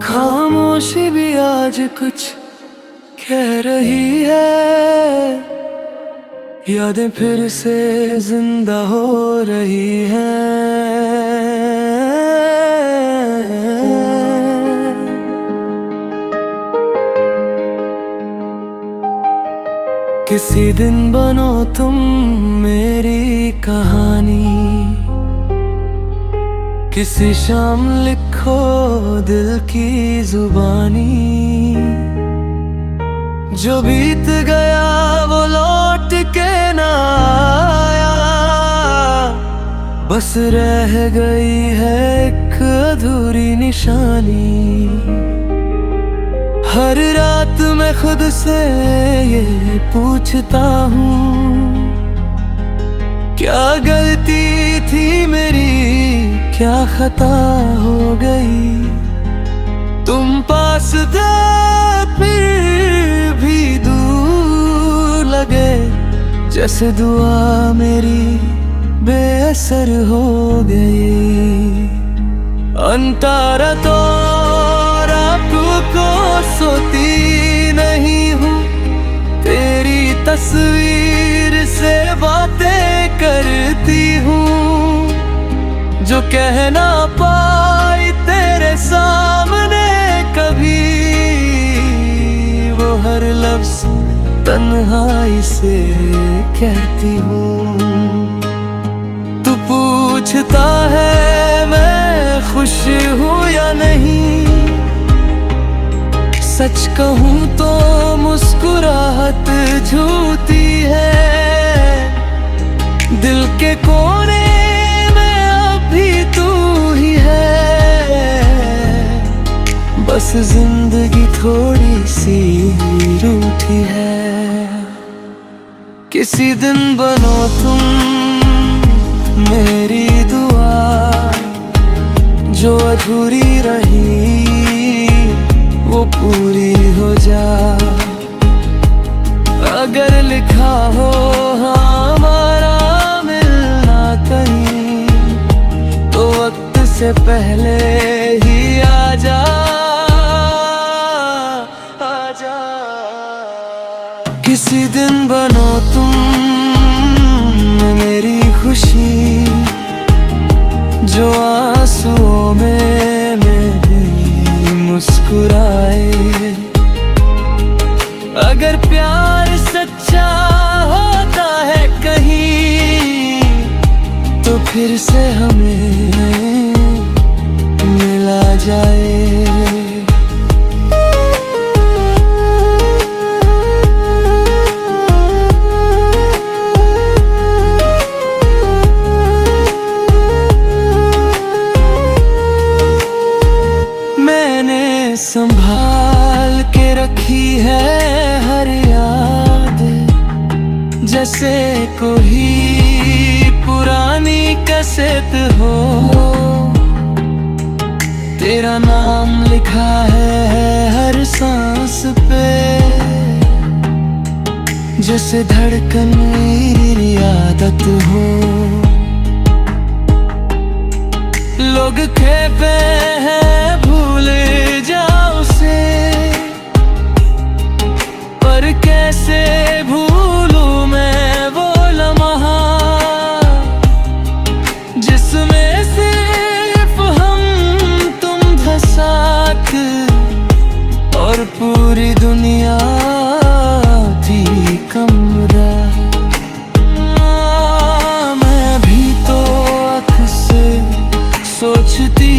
खामोशी भी आज कुछ कह रही है, यादें फिर से जिंदा हो रही हैं। किसी दिन बनो तुम मेरी कहानी, किसी शाम लिखो दिल की जुबानी। जो बीत गया वो लौट के ना आया, बस रह गई है एक अधूरी निशानी। हर रात मैं खुद से ये पूछता हूँ, क्या गलती थी मेरी, क्या खता हो गई। तुम पास थे फिर भी दूर लगे, जैसे दुआ मेरी बेअसर हो गई। अंतारा तो रात को सोती नहीं हूँ, तेरी तस्वीर से बातें करती हूँ। जो कह ना पाई तेरे सामने कभी, वो हर लफ्ज़ तन्हाई से कहती हूँ। तू पूछता है मैं खुश हूँ या नहीं, सच कहूँ तो मुस्कुराहट झूठी है। दिल के कोने में अभी तू ही है, बस जिंदगी थोड़ी सी रूठी है। किसी दिन बनो तुम मेरी दुआ, जो अधूरी रही वो पूरी हो जा। अगर लिखा हो हमारा मिलना कहीं, तो वक्त से पहले ही आजा, आजा। किसी दिन बनो तुम मेरी खुशी, जो आंसुओं में मेरी मुस्कुराए। अगर प्यार सच्चा होता है कहीं, तो फिर से हमें मिला जाए। संभाल के रखी है हर याद, जैसे कोई पुरानी कैसेट हो। तेरा नाम लिखा है हर सांस पे, जैसे धड़कन मेरी आदत हो। लोग कहते हैं भूल जाओ उसे, पर कैसे भूलूं मैं वो लम्हा, जिसमें सिर्फ हम तुम थे साथ, और पूरी दुनिया थी कमरा। मैं भी तो आँख से सोचती